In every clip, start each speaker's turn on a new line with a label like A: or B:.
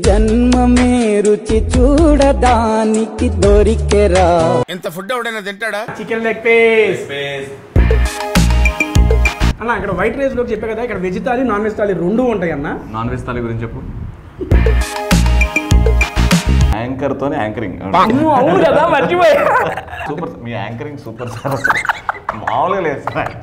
A: జన్మమే రుచి చూడడానికి దొరికెరా.
B: ఇంత ఫుడ్ ఎవడైనా తింటాడా?
C: చికెన్ లెగ్ పీస్ అన్న. ఇక్కడ వైట్ రైస్ లో చెప్పా కదా, ఇక్కడ veg thali non veg thali రెండు ఉంటాయి అన్న.
D: నాన్ వెజ్ థాలి గురించి చెప్పు. యాంకర్ తోనే యాంకరింగ్.
C: అవును కదా, మర్చిపోయా.
D: సూపర్, మీ యాంకరింగ్ సూపర్ సార్, మామూలుగా లేదు సార్.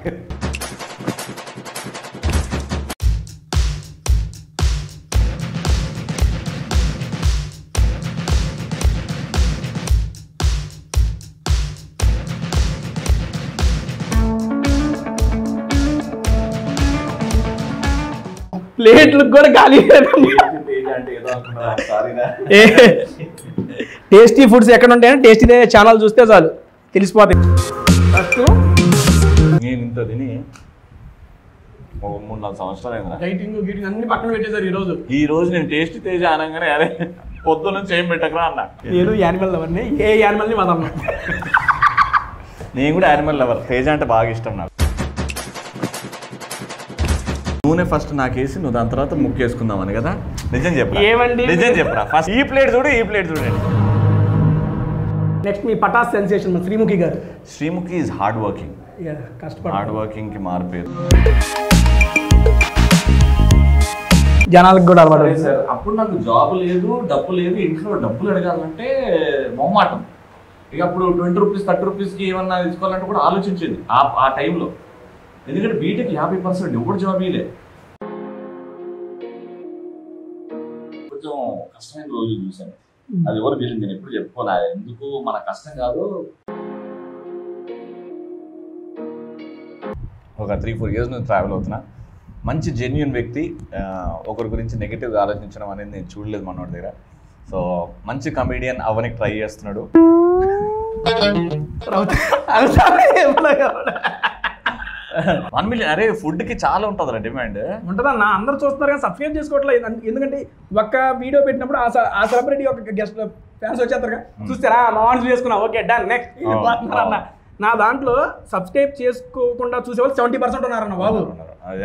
C: ప్లేట్లు కూడా ఖాళీ. టేస్టీ ఫుడ్స్ ఎక్కడ ఉంటాయని టేస్టీ ఛానల్ చూస్తే చాలు తెలిసిపోతాయి. ఫస్ట్
D: నేను ఇంత తిని 3-4 సంవత్సరాలు
C: డైటింగ్ గీటింగ్ అన్ని పక్కన పెట్టేశారు.
D: ఈ రోజు నేను టేస్టీ తేజ అనగానే అరే పొద్దు నుంచి ఏం పెట్టకరా అన్న.
C: నేను యానిమల్ లవర్ని, ఏ యానిమల్ని వదలను.
D: నేను కూడా యానిమల్ లవర్. తేజ అంటే బాగా ఇష్టం నాకు. నూనె ఫస్ట్ నాకేసి నువ్వు దాని తర్వాత ముక్కు వేసుకుందామని కదా. నిజం చెప్పరా? ఏమండి నిజం చెప్పరా? ఫస్ట్ ఈ ప్లేట్ చూడు, ఈ ప్లేట్ చూడండి.
C: నెక్స్ట్ మీ పటాస్ సెన్సేషన్ శ్రీముఖి గారు.
D: Sreemukhi is hard working. Hard working కి మారిపోయారు.
C: జనాలకు కూడా అలవాటు
D: సార్. అప్పుడు నాకు జాబ్ లేదు, డబ్బు లేదు, ఇంట్లో డబ్బులు అడగాలంటే మొహమాటం. ఇక అప్పుడు 20 రూపీస్ 30 రూపీస్కి ఏమన్నా తీసుకోవాలంటే కూడా ఆలోచించింది ఆ టైంలో. ఎందుకంటే బీటెక్ 50% ఎవరు జాబ్ ఇలే. కొంచెం కష్టమైన రోజులు చూసాను. అది ఎవరు తెలియదు, నేను ఎప్పుడు చెప్పుకోలే. ఎందుకు మన కష్టం కాదు. ఒక 3-4 ఇయర్స్ నుంచి ట్రావెల్ అవుతున్నా. మంచి జెన్యున్ వ్యక్తి. ఒకరి గురించి నెగిటివ్గా ఆలోచించడం అనేది నేను చూడలేదు మనోడి దగ్గర. సో మంచి కమెడియన్ అవ్వనికి ట్రై చేస్తున్నాడు. 1 million. అరే ఫుడ్ కి చాలా ఉంటుంది డిమాండ్.
C: ఉంటుందన్న, అందరూ చూస్తున్నారు కానీ సబ్స్క్రైబ్ చేసుకోవట్లేదు. ఎందుకంటే ఒక్క వీడియో పెట్టినప్పుడు ఆ సెలబ్రిటీ ఒక గెస్ట్ ఫ్యాన్స్ వచ్చేస్తారు చూస్తారా, మాన్స్ చేసుకున్నా, ఓకే డన్ నెక్స్ట్ అన్న. నా దాంట్లో సబ్స్క్రైబ్ చేసుకోకుండా చూసేవాళ్ళు 70% ఉన్నారన్న బాబు.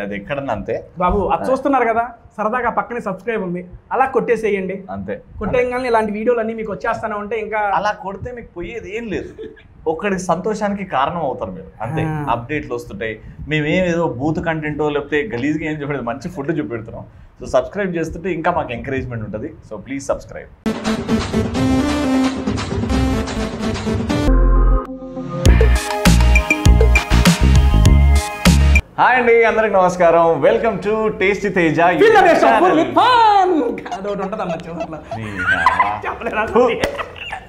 D: అది ఎక్కడన్నా అంతే
C: బాబు. అది చూస్తున్నారు కదా, సరదాగా పక్కనే సబ్స్క్రైబ్ ఉంది, అలా కొట్టేసేయండి అంతే. కొట్టేయగానే ఇలాంటి వీడియోలు అన్ని మీకు వచ్చేస్తానే ఉంటే ఇంకా
D: అలా కొడితే మీకు పోయేది ఏం లేదు. ఒక్కడికి సంతోషానికి కారణం అవుతారు మీరు అంతే. అప్డేట్లు వస్తుంటాయి. మేమేదో బూత్ కంటెంటో లేకపోతే గలీజ్గా ఏం చూపెడతాం, మంచి ఫుడ్ చూపెడుతున్నాం. సో సబ్స్క్రైబ్ చేస్తుంటే ఇంకా మాకు ఎంకరేజ్మెంట్ ఉంటుంది. So please subscribe. హాయ్ అండి, అందరికి నమస్కారం. Welcome to tasty Teja.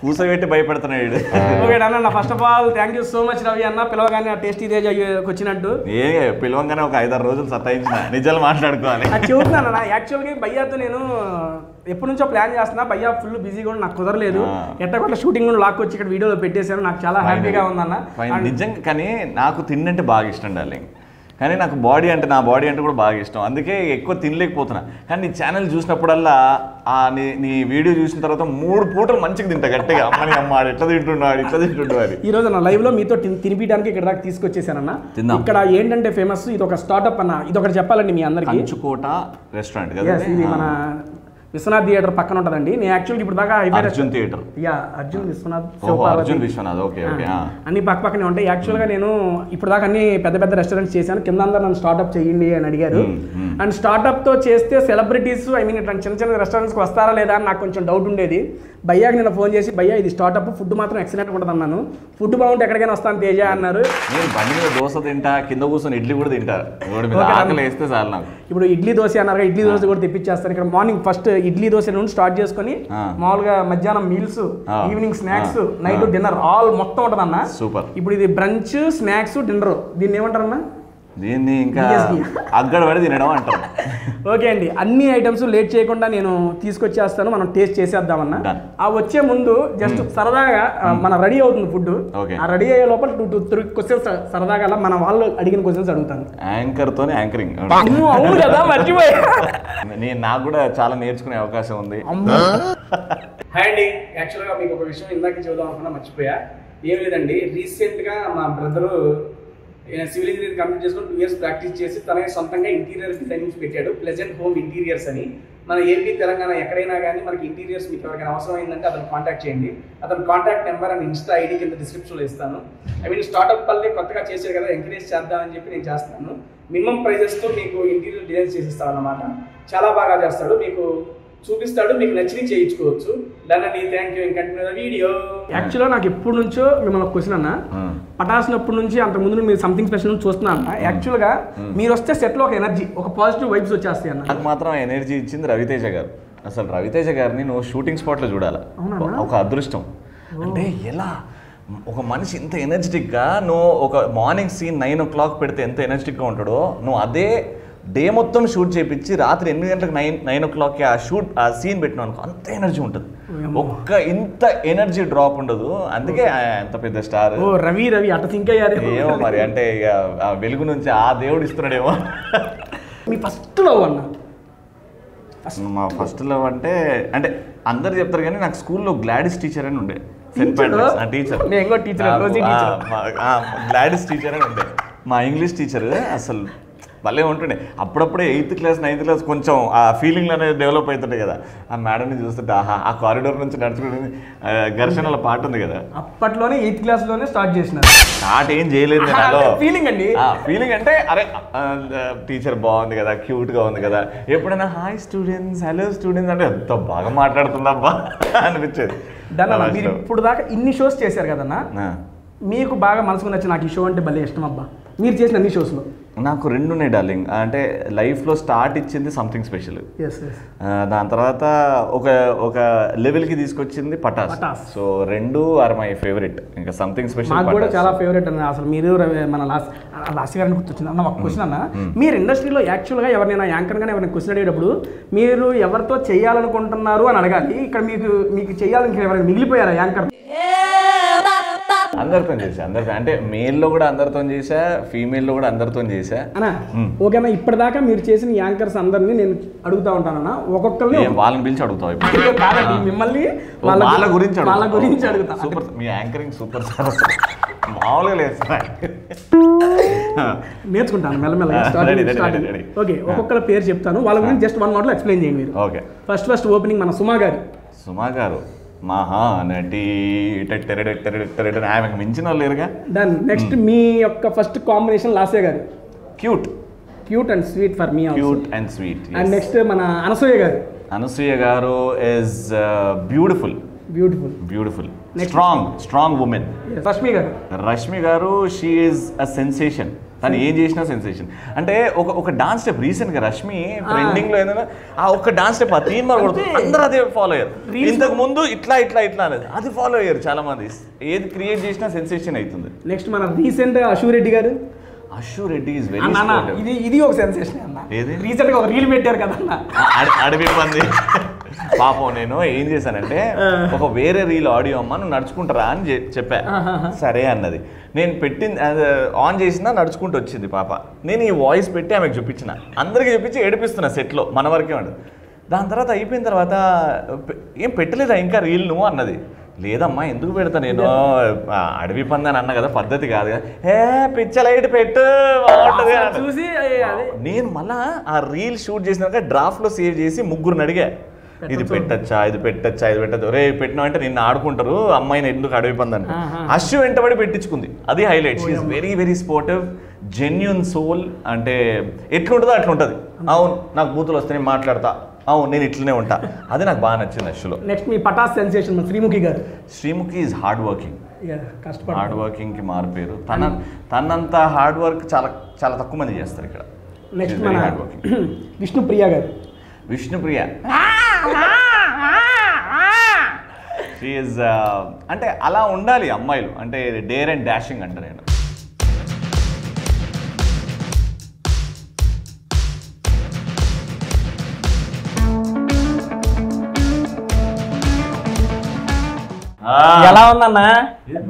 D: కూసబెట్టి భయపెడుతున్నాడు.
C: ఓకే అన్న, first of all thank you so much Ravi అన్న, పిలవగానే టేస్టీ తేజ వచ్చినట్టు.
D: పిలవగానే ఒక 5-6 రోజులు సతాయించిన, నిజాలు మాట్లాడుకోవాలి.
C: అది చెబుతున్నాను అన్న. యాక్చువల్గా భయ్యాతో నేను ఎప్పటి నుంచో ప్లాన్ చేస్తున్నా. భయ్యా ఫుల్ బిజీగా కూడా నాకు కుదరలేదు. ఎట్టకొట్ల షూటింగ్ కూడా లాక్కొచ్చి ఇక్కడ వీడియోలో పెట్టేశాను. నాకు చాలా హ్యాపీగా ఉందన్న.
D: నిజంగా కానీ నాకు తిన్నంటే బాగా ఇష్టం డార్లింగ్. కానీ నాకు నా బాడీ అంటే కూడా బాగా ఇష్టం. అందుకే ఎక్కువ తినలేకపోతున్నా. కానీ నీ ఛానల్ చూసినప్పుడల్లా నీ వీడియో చూసిన తర్వాత 3 పూటలు మంచిగా తింటా గట్టిగా. అమ్మని అమ్మ ఎట్లా తింటున్నాడు, ఇట్లా తింటుండేవాడు.
C: ఈ రోజు నా లైవ్ లో మీతో తినిపించడానికి ఇక్కడ దాకా తీసుకొచ్చేసానన్న. ఇక్కడ ఏంటంటే ఫేమస్, ఇది ఒక స్టార్ట్అప్ అన్న. ఇది ఒకటి చెప్పాలండి మీ అందరికి.
D: కంచుకోట రెస్టారెంట్ కదా
C: ఇది, మన విశ్వనాథ్ థియేటర్ పక్కన ఉంటుందండి. నేను యాక్చువల్గా ఇప్పుడు దాకా
D: అర్జున్ థియేటర్,
C: అర్జున్
D: విశ్వనాథ్ ఓకే
C: అన్ని పక్కనే ఉంటాయి. యాక్చువల్గా నేను ఇప్పుడు దాకా అన్ని పెద్ద రెస్టారెంట్స్ చేశాను. కింద అందరూ నన్ను స్టార్ట్అప్ చేయండి అని అడిగారు. అండ్ స్టార్ట్అప్తో చేస్తే సెలబ్రిటీస్ ఇట్లా చిన్న రెస్టారెంట్స్కి వస్తారా లేదా అని నాకు కొంచెం డౌట్ ఉండేది. భయ్యాకి నేను ఫోన్ చేసి, భయ్యా ఇది స్టార్ట్అప్, ఫుడ్ మాత్రం ఎక్సలెంట్ ఉంటుంది అన్నాను. ఫుడ్ బాగుంటే ఎక్కడికైనా వస్తాను తేజ అన్నారు.
D: నేను బండి మీద దోశ తింటా, కింద కూర్చొని ఇడ్లీ కూడా తింటారు. వేస్తే చాలు నాకు.
C: ఇప్పుడు ఇడ్లీ దోశ అన్నారు, ఇడ్లీ దోశ కూడా తెప్పించేస్తాను. ఇక్కడ మార్నింగ్ ఫస్ట్ ఇడ్లీ దోశ నుండి స్టార్ట్ చేసుకుని మామూలుగా మధ్యాహ్నం meals, evening snacks, night dinner all మొత్తం ఉంటుంది అన్న.
D: సూపర్.
C: ఇప్పుడు ఇది బ్రంచ్, స్నాక్స్, డిన్నర్, దీన్ని ఏమంటారు అన్న?
D: దీన్ని ఇంకా అగ్గడ పడి తినడం అంటారు.
C: ఓకే అండి, అన్ని ఐటమ్స్ లేట్ చేయకుండా నేను తీసుకొచ్చేస్తాను. మనం టేస్ట్ చేసేద్దామన్నా. ఆ వచ్చే ముందు జస్ట్ సరదాగా మన రెడీ అవుతుంది ఫుడ్. ఆ రెడీ అయ్యే లోపల 2-3 క్వశ్చన్స్ సరదాగా మన వాళ్ళు అడిగిన క్వశ్చన్స్ అడుగుతాను.
D: యాంకర్ తోనే యాంకరింగ్.
C: అవును కదా, మర్చిపోయా.
D: నాకు కూడా చాలా నేర్చుకునే అవకాశం ఉంది.
C: హాయ్ అండి, యాక్చువల్గా మీకు ఒక విషయం ఇందాక చెబుదాం అనుకున్నా, మర్చిపోయా. ఏం లేదండి, రీసెంట్గా మా బ్రదరు సివిల్ ఇంజనీరింగ్ కంప్లీట్ చేసుకుని 2 years ప్రాక్టీస్ చేసి తనకి సొంతంగా ఇంటీరియర్ డిజైనింగ్స్ పెట్టాడు. ప్లెజెంట్ హోమ్ ఇంటీరియర్స్ అని. మన ఏపీ తెలంగాణ ఎక్కడైనా కానీ మనకి ఇంటీరియర్స్ మీకు ఎవరికైనా అవసరం అయిందంటే అతను కాంటాక్ట్ చేయండి. అతను contact number and Insta ID కింద డిస్క్రిప్షన్లో ఇస్తాను. ఐ మీన్ స్టార్ట్అప్ పల్లె కొత్తగా చేశారు కదా, ఎంకరేజ్ చేద్దామని చెప్పి నేను చేస్తున్నాను. మినిమం ప్రైజెస్తో మీకు ఇంటీరియర్ డిజైన్స్ చేసిస్తాడు అన్నమాట. చాలా బాగా చేస్తాడు, మీకు చూపిస్తాడు, మీకు నచ్చినవి చేయించుకోవచ్చు. డన్ అండి, thank you. Continue the video. యాక్చువల్గా నాకు ఎప్పటి నుంచో మిమ్మల్ని క్వశ్చన్ అన్న, పటాసినప్పటి నుంచి అంత ముందు మీరు సంథింగ్ స్పెషల్ చూస్తున్నాను అన్న. యాక్చువల్గా మీరు వస్తే సెట్లో ఒక ఎనర్జీ, ఒక పాజిటివ్ వైబ్స్ వచ్చేస్తాయి అన్న.
D: నాకు మాత్రం ఎనర్జీ ఇచ్చింది రవితేజ గారు. అసలు రవితేజ గారిని నువ్వు షూటింగ్ స్పాట్లో చూడాలి, ఒక అదృష్టం. అంటే ఎలా ఒక మనిషి ఇంత ఎనర్జెటిక్గా, నువ్వు ఒక మార్నింగ్ సీన్ 9 o'clock పెడితే ఎంత ఎనర్జెటిక్గా ఉంటాడో, నువ్వు అదే డే మొత్తం షూట్ చేయించి రాత్రి 8 గంటలకు 9 o'clock ఆ సీన్ పెట్టినావు అనుకో, అంత ఎనర్జీ ఉంటుంది. ఒక్క ఇంత ఎనర్జీ డ్రాప్ ఉండదు. అందుకే ఎంత పెద్ద స్టార్.
C: రవి అట థింక్ అయ్యారు
D: ఏమో మరి, అంటే ఇక ఆ వెలుగు నుంచి ఆ దేవుడు ఇస్తున్నాడేమో.
C: మీ ఫస్ట్ లవ్ అన్న?
D: మా ఫస్ట్ లవ్ అంటే అందరు చెప్తారు కానీ నాకు స్కూల్లో గ్లాడిస్ టీచర్ అని ఉండే. Saint Patrick's teacher, Gladys teacher అని ఉండే. మా ఇంగ్లీష్ టీచర్ అసలు భలే ఉంటుండే. అప్పుడప్పుడే 8th class 9th class కొంచెం ఆ ఫీలింగ్లు అనేది డెవలప్ అవుతుండే కదా. ఆ మేడంని చూస్తుంటే ఆహా, ఆ కారిడోర్ నుంచి నడుచుకుంటే ఘర్షణల పాట ఉంది కదా,
C: అప్పట్లోనే 8th class లోనే స్టార్ట్ చేసినారు.
D: స్టార్ట్ ఏం చేయలేదు
C: ఫీలింగ్ అండి.
D: ఫీలింగ్ అంటే అరే టీచర్ బాగుంది కదా, క్యూట్గా ఉంది కదా, ఎప్పుడైనా హాయ్ స్టూడెంట్స్, హలో స్టూడెంట్స్ అంటే ఎంత బాగా మాట్లాడుతుందబ్బా అనిపించేది.
C: మీరు ఇప్పుడు దాకా ఇన్ని షోస్ చేశారు కదన్నా, మీకు బాగా మనసుకు నచ్చి నాకు ఈ షో అంటే భలే ఇష్టం అబ్బా మీరు చేసిన అన్ని షోస్లో?
D: నాకు 2 ఉన్నాయి డార్లింగ్. అంటే లైఫ్లో స్టార్ట్ ఇచ్చింది సంథింగ్ స్పెషల్, దాని తర్వాత ఒక లెవెల్కి తీసుకొచ్చింది Patas. So 2 are my favourite. ఇంకా సంథింగ్ స్పెషల్
C: నాకు కూడా చాలా ఫేవరెట్ అన్న. అసలు మీరు మన లాస్ట్ గారిని గుర్తొచ్చింది అన్న ఒక క్వశ్చన్ అన్న. మీరు ఇండస్ట్రీలో యాక్చువల్గా ఎవరినైనా యాంకర్గానే ఎవరైనా క్వశ్చన్ అడిగేటప్పుడు మీరు ఎవరితో చేయాలనుకుంటున్నారు అని అడగాలి. ఇక్కడ మీకు చేయాలని ఎవరైనా మిగిలిపోయారా యాంకర్?
D: అందరితో చేసా, అంటే మేల్లో కూడా అందరితో చేసా, ఫీమేల్లో కూడా అందరితో చేసా
C: అన్నా. ఓకేనా, ఇప్పటిదాకా మీరు చేసిన యాంకర్స్ అందరినీ నేను అడుగుతా ఉంటానన్నా, ఒక్కొక్కరిని
D: వాళ్ళని పిలిచి అడుగుతావు.
C: మిమ్మల్ని
D: వాళ్ళ గురించి
C: అడుగుతా.
D: సూపర్, మీ యాంకరింగ్ సూపర్ సార్, మామూలుగా లేదు.
C: నేర్చుకుంటాను మెల్లమెల్లగా. ఓకే, ఒక్కొక్కరి పేరు చెప్తాను, వాళ్ళ గురించి జస్ట్ 1 word లో ఎక్స్ప్లెయిన్ చేయండి మీరు.
D: ఓకే,
C: ఫస్ట్ ఓపెనింగ్ మన సుమా గారు
D: మహానటి, ఆమెకు మించిన వాళ్ళు లేరుగా.
C: డన్. నెక్స్ట్ మీ యొక్క ఫస్ట్ కాంబినేషన్ లాస్య గారు, cute and sweet for me.
D: Cute and sweet.
C: And next మన అనసూయ గారు
D: is beautiful. Strong women. Rashmi గారు షీ ఈజ్ అ సెన్సేషన్. తను ఏం చేసినా సెన్సేషన్. అంటే ఒక డాన్స్ స్టెప్ రీసెంట్గా రష్మి ట్రెండింగ్ లో ఏదైనా ఆ ఒక్క డాన్స్ స్టెప్, ఆ తీన్ మరి కొడుతుంది, అందరూ అదే ఫాలో అయ్యారు. ఇంతకు ముందు ఇట్లా అనేది అది ఫాలో అయ్యారు చాలా మంది. ఏది క్రియేట్ చేసినా సెన్సేషన్ అవుతుంది.
C: నెక్స్ట్ మన రీసెంట్ అశురెడ్డి గారు.
D: అశురెడ్డి ఇస్ వెరీ
C: ఇది ఒక సెన్సేషన్ అన్న. రీసెంట్ గా ఒక రీల్ పెట్టారు కదా
D: అడవి పంది. పాపం నేను ఏం చేశానంటే, ఒక వేరే రీల్ ఆడియో అమ్మ నువ్వు నడుచుకుంటారా అని చెప్పా. సరే అన్నది. నేను పెట్టింది ఆన్ చేసినా నడుచుకుంటూ వచ్చింది పాప. నేను ఈ వాయిస్ పెట్టి ఆమెకు చూపించిన, అందరికీ చూపించి ఏడిపిస్తున్నా సెట్లో, మన వరకే ఉండదు. దాని తర్వాత అయిపోయిన తర్వాత ఏం పెట్టలేదా ఇంకా రీల్ నువ్వు అన్నది. లేదమ్మా ఎందుకు పెడతా, నేను అడవి పంది అని అన్నా కదా, పద్ధతి కాదు కదా. పిచ్చలైట్ పెట్టు బాగుంటుంది చూసి. నేను మళ్ళా ఆ రీల్ షూట్ చేసినాక డ్రాఫ్ట్లో సేవ్ చేసి 3 అడిగా, ఇది పెట్టచ్చా రే పెట్టినా అంటే నిన్ను ఆడుకుంటారు, అమ్మాయిని ఎందుకు అడవి పందని. అశ్వ వెంటబడి పెట్టించుకుంది, అది highlight. She is very sportive, genuine soul. అంటే ఎట్లుంటుందో అట్లుంటుంది. అవును నాకు బూతులు వస్తే నేను మాట్లాడతా, అవును నేను ఇట్లనే ఉంటా, అది నాకు బాగా నచ్చింది అశ్వలో.
C: నెక్స్ట్ మీ పటాస్ సెన్సేషన్ శ్రీముఖి గారు.
D: శ్రీముఖి ఈజ్ హార్డ్ వర్కింగ్ కి మారిపోయారు. తనంత హార్డ్ వర్క్ చాలా చాలా తక్కువ మంది చేస్తారు ఇక్కడ.
C: నెక్స్ట్ మన విష్ణుప్రియ గారు.
D: అంటే అలా ఉండాలి అమ్మాయిలు, అంటే డేర్ అండ్ డాషింగ్ అంట. నేను
C: ఎలా ఉందన్నా?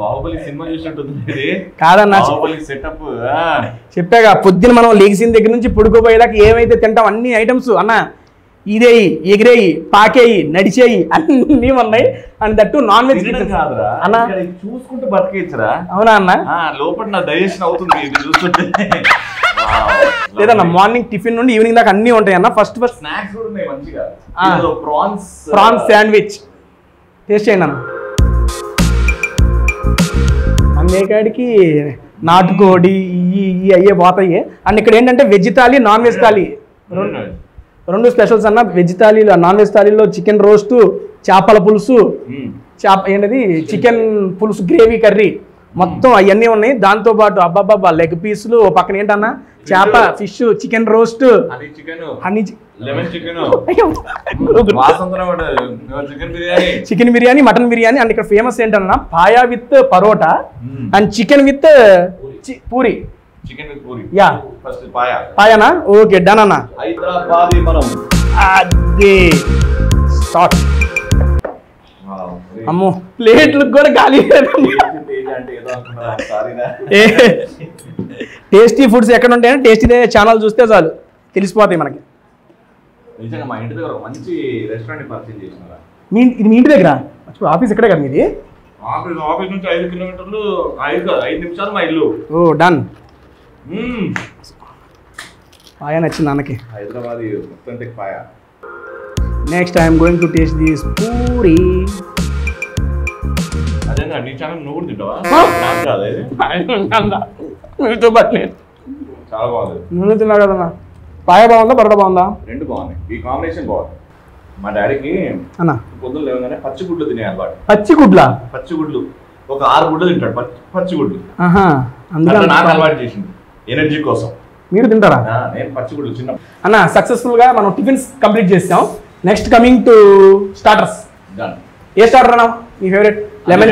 D: బాహుబలి సినిమా చూసినట్టుంది
C: కాదన్నా,
D: సెటప్
C: చెప్పాగా పొద్దున మనం లేచిన దగ్గర నుంచి పుడుకోపోయేదాకా ఏమైతే తింటాం అన్ని ఐటమ్స్ అన్న, ఇదేయి, ఎగిరేయి, పాకేయి, నడిచేయి అన్నీ ఉన్నాయి. అండ్ దట్టు నాన్ వెజ్
D: అన్న చూసుకుంటూ బతికేయచ్చురా.
C: అవునా అన్న?
D: లోపల నా డైజెషన్ అవుతుంది చూస్తుంటే.
C: లేదన్న మార్నింగ్ టిఫిన్ నుండి ఈవినింగ్ దాకా అన్నీ ఉంటాయి అన్న. ఫస్ట్
D: స్నాక్స్ కూడా ఉన్నాయి మంచిగా.
C: ప్రాన్స్ శాండ్విచ్ టేస్ట్ చేయండి అన్న. అన్నేకాడికి నాటుకోడి ఇవి అయ్యే పోతాయి. అండ్ ఇక్కడ ఏంటంటే veg thali, non veg thali రెండు స్పెషల్స్ అన్న. వెజ్ థాలీలో, నాన్ వెజ్ థాలీలో చికెన్ రోస్టు, చేపల పులుసు, ఏంటది చికెన్ పులుసు గ్రేవీ కర్రీ మొత్తం అవన్నీ ఉన్నాయి. దాంతోపాటు అబ్బాబ్బా లెగ్ పీసులు, పక్కన ఏంటన్నా చేప, fish, chicken roast, chicken biryani, mutton biryani. And ఇక్కడ ఫేమస్ ఏంటన్నా paya with parotta and chicken with puri. Yeah పాయానా? ఓకే డన్ అన్న. అది స్టార్ట్. అమ్మో ప్లేట్లు కూడా ఖాళీ. టేస్టీ ఫుడ్స్ ఎక్కడ ఉంటాయని టేస్టీ ఛానల్ చూస్తే చాలు తెలిసిపోతాయి మనకి.
D: మా ఇంటి దగ్గర మంచి రెస్టారెంట్ పరిచయం చేసినారా?
C: మీ ఇంటి దగ్గర ఆఫీస్ ఇక్కడే కదా మీది?
D: ఆఫీస్ నుంచి 5 కిలోమీటర్లు, 5 నిమిషాలు మా ఇల్లు.
C: ఓ డన్. పాయా నచ్చింది అన్నకి.
D: Hyderabad authentic paya.
C: Next I'm going to taste this puri.
D: అదేనా నీ ఛానల్ నువ్వు కూడా తింటావా? చాలా బాగుంది.
C: నువ్వు తిన్నా కదన్నా. పాయా బాగుందా, పరోటా బాగుందా?
D: రెండు బాగున్నాయి. ఈ కాంబినేషన్ బాగుంది. మా డాడీకి అన్న పొద్దున్న లేవగానే పచ్చిగుడ్లు తినే అలవాటు. పచ్చిగుడ్లు ఒక 6 గుడ్లు తింటాడు. పచ్చిగుడ్లు నాకు అలవాటు చేసింది ఎనర్జీ కోసం.
C: మీరు తింటారా?
D: నేను పచ్చిగుడ్లు చిన్న
C: అన్న. సక్సెస్ఫుల్ గా మనం టిఫిన్స్ కంప్లీట్ చేసాం. Next coming to starters. A starter అన్నా మీ ఫేవరెట్? లెమన్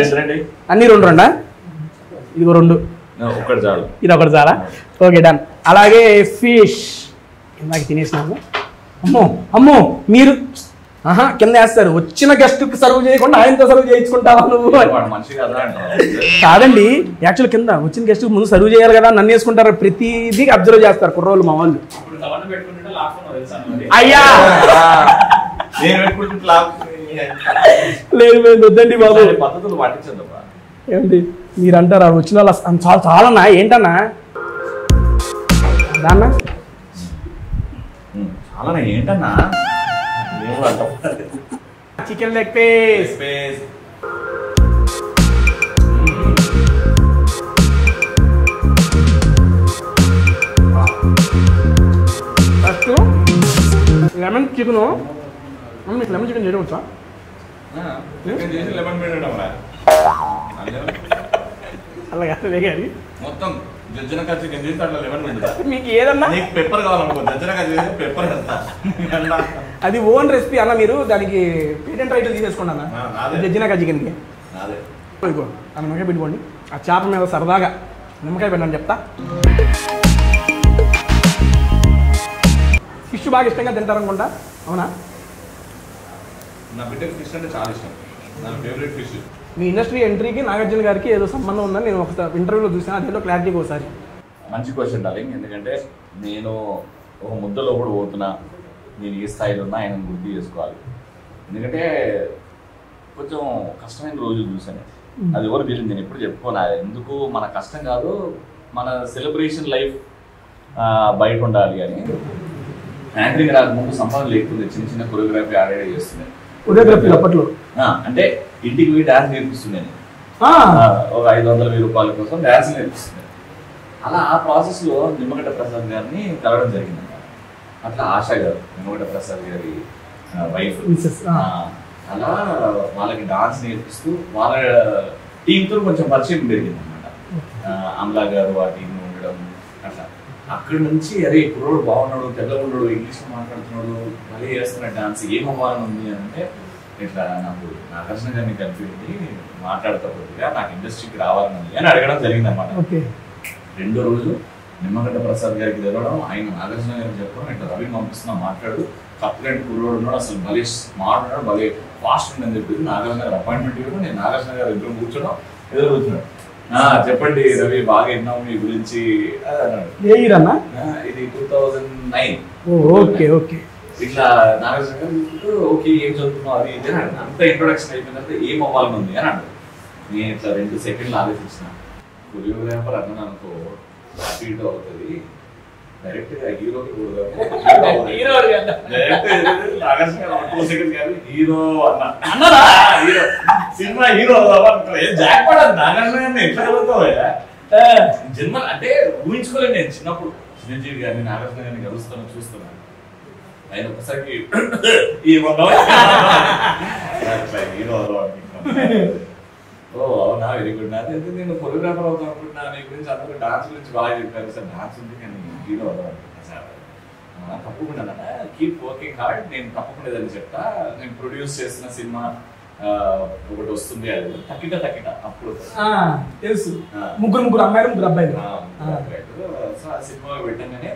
C: అన్ని 2 ఇదిగో 2,
D: ఒకటి చాలు,
C: ఇది ఒకటి చాలా. Okay done. అలాగే ఫిష్ ఇందాక తినేసినాము. అమ్మో మీరు కింద వేస్తారు. వచ్చిన గెస్ట్ కి సర్వ్ చేయకుండా ఆయనతో సర్వ్ చేయించుకుంటావా నువ్వు? కాదండి, యాక్చువల్ కింద వచ్చిన గెస్ట్ ముందు సర్వ్ చేయాలి కదా, నన్ను వేసుకుంటారు. ప్రతిదీ అబ్జర్వ్ చేస్తారు కుర్రోళ్ళు మా వాళ్ళు. అయ్యా లేదు వద్దండి బాబు,
D: పద్ధతులు పాటించద్దబ్బా.
C: ఏమిటి మీరు అంటారా? వచ్చిన వాళ్ళు చాలా చాలన్నా. ఏంటన్నా దాన్న
D: చాలా ఏంటన్నా?
C: Chicken leg piece. First lemon chicken. మీకు లెమన్ చికెన్ చేయడం వచ్చా? అలాగే వేగారి
D: మొత్తం జజ్జనకా చికెన్ చేసి అట్లా లెమన్ పిండుతా.
C: మీకు ఏదన్నా
D: నీకు పెప్పర్ కావాలనుకో, జజ్జనకా చేసి పెప్పర్ వేస్తా.
C: అది ఓన్ రెసిపీ అన్న. మీరు దానికి పేటెంట్ రైట్లు తీసేసుకోండి అన్న. జజ్జనకా చికెన్కి ఇదిగో ఆ నిమ్మకాయ పెట్టుకోండి. ఆ చేప మీద సరదాగా నిమ్మకాయ పెట్టండి చెప్తా. ఫిష్ బాగా ఇష్టంగా తింటారనుకుంటా, అవునా?
D: నా బిడ్డకి ఫిష్ అంటే చాలా ఇష్టం. నా ఫేవరెట్ ఫిష్.
C: మీ ఇండస్ట్రీ ఎంట్రీకి నాగార్జున గారికి ఏదో సంబంధం ఉందని నేను ఒక ఇంటర్వ్యూలో చూసాను. అదేదో క్లారిటీగా ఒకసారి.
D: మంచి క్వశ్చన్ డార్లింగ్. ఎందుకంటే నేను ఒక ముద్దలో కూడా పోతున్నా, నేను ఏ స్థాయిలో ఉన్నా ఆయన గుర్తు చేసుకోవాలి. ఎందుకంటే కొంచెం కష్టమైన రోజులు చూసాను. అది ఎవరు తెలియదు, నేను ఎప్పుడు చెప్పుకోనా. ఎందుకు మన కష్టం కాదు, మన సెలబ్రేషన్ లైఫ్ బయట ఉండాలి అని. యాంకరింగ్ రాకముందు సంపాదన లేకపోతే చిన్న చిన్న కొరియోగ్రఫీ ఆడే చేస్తున్నాయి.
C: అప్పట్లో
D: అంటే ఇంటికి పోయి డాన్స్ నేర్పిస్తున్నాను. ఒక 500,000 రూపాయల కోసం డాన్స్ నేర్పిస్తున్నాను. అలా ఆ ప్రాసెస్లో నిమ్మగడ్డ ప్రసాద్ గారిని కలవడం జరిగింది. అట్లా ఆశా గారు, నిమ్మగడ్డ ప్రసాద్ గారి వైఫ్. అలా వాళ్ళకి డాన్స్ నేర్పిస్తూ వాళ్ళ టీంతో కొంచెం పరిచయం పెరిగింది అనమాట. అమలా గారు ఆ టీం ఉండడం అట్లా. అక్కడి నుంచి అరే కుర్రోడు బాగున్నాడు, తెల్లగా ఉన్నాడు, ఇంగ్లీష్లో మాట్లాడుతున్నాడు, మళ్ళీ చేస్తున్నాడు డాన్స్, ఏం అవ్వాలని ఉంది అని అంటే ఇట్లా నాకు నాగార్జున గారిని కలిపి మాట్లాడతా కొద్దిగా నాకు ఇండస్ట్రీకి రావాలని ఉంది అని అడగడం జరిగింది అనమాట. రెండో రోజు నిమ్మగడ్డ ప్రసాద్ గారికి తెలవడం, ఆయన నాగార్జున గారికి చెప్పడం, ఇట్లా రవి పంపిస్తున్నా మాట్లాడు, కప్లెంట్ కుర్రోడు ఉన్నాడు, అసలు భలే స్మార్ట్ ఉన్నాడు, భలే ఫాస్ట్ ఉందని చెప్పేసి నాగార్జున గారు అపాయింట్మెంట్ ఇవ్వడం. నేను నాగార్జున గారు ఎదురు కూర్చోడం, ఎదురు కూర్చున్నాడు. చెప్పండి రవి, బాగా విన్నాం మీ గురించి అన్నాడు. ఇది 2009. ఇట్లా నాగార్జున గారు ఓకే ఏం చదువుతున్నావు అది ఇది అని అంత ఇంట్రొడక్షన్ అయిపోయిందంటే ఏం అవ్వాలని ఉంది అని అన్నాడు. నేను ఇట్లా 2 సెకండ్లు ఆలోచించిన, కొరియోగ్రాఫర్ అన్నాను అనుకో అటు ఇటు అవుతుంది, డైరెక్ట్ గా హీరోకి కూడా
C: హీరో
D: హీరో అన్నారా హీరో సినిమా హీరో జాక్ పడదు నాగార్జున ఎట్లా కలుగుతావు జన్మ అంటే ఊహించుకోలేదు నేను చిన్నప్పుడు చిరంజీవి గారిని నాగార్జున గారిని కలుస్తాను చూస్తున్నాను ఆయన ఒకసారి హీరో ఓ అవునా వెరీ గుడ్ అదే నేను కొరియోగ్రాఫర్ అవుతాను అనుకుంటున్నా నీ గురించి అందరూ డాన్స్ గురించి బాగా చెప్పారు సార్ డాన్స్ ఉంది కానీ హీరో అవుతాను సార్ తప్పకుండా కీప్ వర్కింగ్ హార్డ్ నేను తప్పకుండా ఏదని చెప్తా నేను ప్రొడ్యూస్ చేస్తున్న సినిమా ఒకటి వస్తుంది అది తక్కిట అప్పుడు
C: తెలుసు ముగ్గురు అమ్మాయిలు ముగ్గురు అబ్బాయిలు
D: సో ఆ సినిమా పెట్టగానే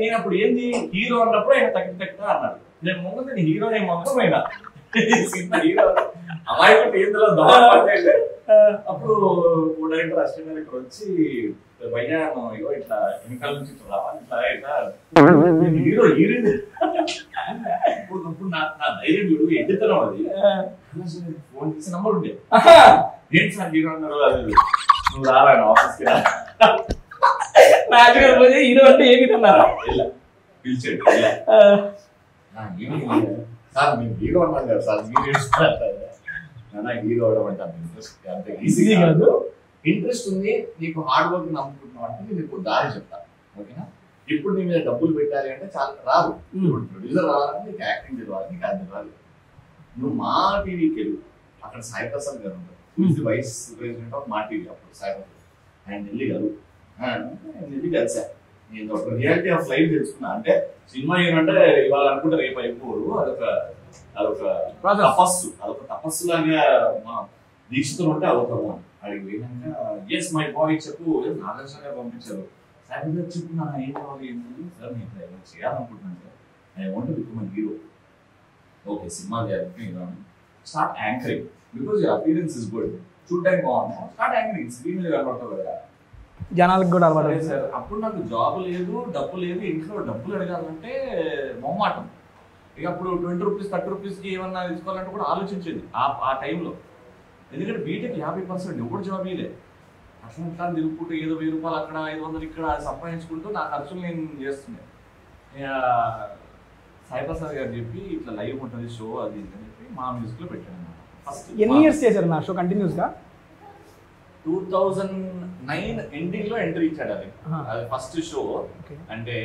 D: నేను అప్పుడు ఏంది హీరో అన్నప్పుడు ఆయన తక్కిట అన్నాడు నేను ముందు నేను హీరో ఏం మొత్తమైనా సినిమా హీరో అమ్మాయి ఏందులో అప్పుడు డైరెక్టర్ అసిస్టెంట్ డైరెక్టర్ వచ్చి భయ్యా ఇగో ఇట్లా వెనకాల నుంచి ఇట్లా రావాలి ఇట్లా హీరో హీరోయిన్ ఇప్పుడు నా ధైర్యం చూడు ఎడ్డుతనం అది ఫోన్ చేసి నంబర్ ఉండే ఏంటి సార్ హీరో అన్నారు అది నువ్వు రారా ఆఫీస్ కి
C: హీరో అంటే ఏమి అన్నారా
D: పిలిచాడు సార్ మేము హీరో అన్నాం కదా సార్ మీరు హీరో అవడం అంటే అంత ఈజీ కాదు ఇంట్రెస్ట్ ఉంది నీకు హార్డ్ వర్క్ నమ్ముకుంటున్నావు అంటే నేను ఇప్పుడు దారి చెప్తాను ఓకేనా ఇప్పుడు నీ మీద డబ్బులు పెట్టాలి అంటే చాలా రాదు ఇప్పుడు ప్రొడ్యూసర్ రావాలంటే నీకు యాక్టింగ్ తెలియాలి నీకు అది తెలియాలి నువ్వు మా టీవీకి వెళ్ళు అక్కడ సాయి ప్రసాద్ గారు ఉంటారు వైస్ ప్రెసిడెంట్ ఆఫ్ మా టీవీ అప్పుడు సాయి ప్రసాద్ ఆయన ఢిల్లీ గారు ఢిల్లీ కలిసా నేను ఒక రియాలిటీ ఆఫ్ లైఫ్ తెలుసుకున్నా అంటే సినిమా ఏమంటే ఇవాళ అనుకుంటే రేపు అయిపోరు అదొక తపస్సు లాగా మా దీక్షతో ఉంటే అదొక అడిగి పోయినాక ఎస్ మై బాయ్ చెప్పు నాగార్జున పంపించారు సార్ చెప్పు నా ఏం కావాలి ఏంటి సార్ నేను చేయాలనుకుంటున్నాను sir I want to become hero okay cinema చేయాలి start anchoring because your appearance is good చూడడానికి బాగుంది స్టార్ట్ యాంకరింగ్ స్క్రీన్ మీద కనబడతావు కదా
C: జనాలకు కూడా అలవాటు
D: సార్ అప్పుడు నాకు జాబ్ లేదు డబ్బు లేదు ఇంట్లో డబ్బులు అడగాలంటే మొహమాటం ఇక అప్పుడు 20 రూపీస్ 30 రూపీస్కి ఏమన్నా తీసుకోవాలంటే కూడా ఆలోచించేది ఆ టైంలో ఎందుకంటే బీటెక్ 50% ఎవరు జాబ్ ఇలే అట్లా తిరుగుకుంటూ ఏదో 1000 రూపాయలు అక్కడ 500 ఇక్కడ సంపాదించుకుంటూ నా ఖర్చులు నేను చేస్తున్నాను సాయి ప్రసాద్ గారు చెప్పి ఇట్లా లైవ్ ఉంటుంది షో అది అని చెప్పి మా మ్యూజిక్లో పెట్టాను ఫస్ట్
C: ఎన్ని ఇయర్స్ చేశారు నా షో కంటిన్యూస్గా
D: 2009 ఎండింగ్ లో ఎంట్రీ ఇచ్చాడు అది ఫస్ట్ షో అంటే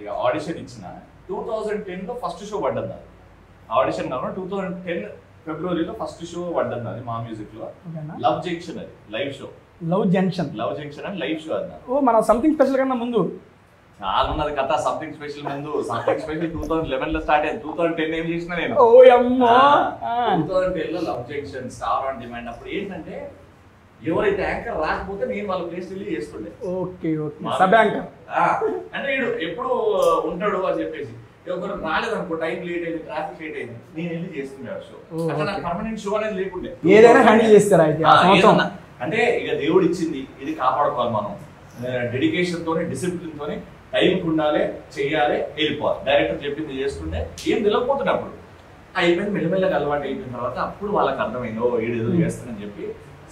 D: ఇక ఆడిషన్ ఇచ్చిన 2010 లో ఫస్ట్ షో పడ్డది అది ఆడిషన్ కాకుండా 2010 ఫిబ్రవరిలో ఫస్ట్ షో పడ్డది అది మా మ్యూజిక్ లో లవ్ జంక్షన్ అది లైవ్ షో
C: లవ్ జంక్షన్
D: అని లైవ్ షో అది
C: ఓ మన సంథింగ్ స్పెషల్ కన్నా ముందు
D: చాలా ఉన్నది కథ సంథింగ్ స్పెషల్ ముందు సంథింగ్ స్పెషల్ 2011 లో స్టార్ట్ అయింది 2010 ఏం చేసిన నేను 2010 లో love junction star on demand అప్పుడు ఏంటంటే ఎవరైతే యాంకర్ రాకపోతే నేను వాళ్ళ ప్లేస్ వెళ్ళి చేస్తుండే
C: సబ్ యాంకర్
D: అంటే ఎప్పుడు ఉంటాడు అని చెప్పేసి ఎవరు రాలేదనుకో టైం లేట్ అయింది ట్రాఫిక్ లేట్ అయింది నేను వెళ్ళి చేస్తుండే షో అట్లా నాకు పర్మనెంట్ షో అనేది లేకుండే
C: ఏదైనా హ్యాండిల్ చేస్తారా
D: అంటే ఇక దేవుడు ఇచ్చింది ఇది కాపాడుకోవాలి మనం డెడికేషన్ తోని డిసిప్లిన్ తోని టైంకి ఉండాలి చెయ్యాలి వెళ్ళిపోవాలి డైరెక్టర్ చెప్పింది చేస్తుంటే ఏం తెలియకపోతుండే అప్పుడు అయిపోయింది మెల్లమెల్లగా అలవాటు అయిపోయిన తర్వాత అప్పుడు వాళ్ళకి అర్థమైందో ఏదో చేస్తానని చెప్పి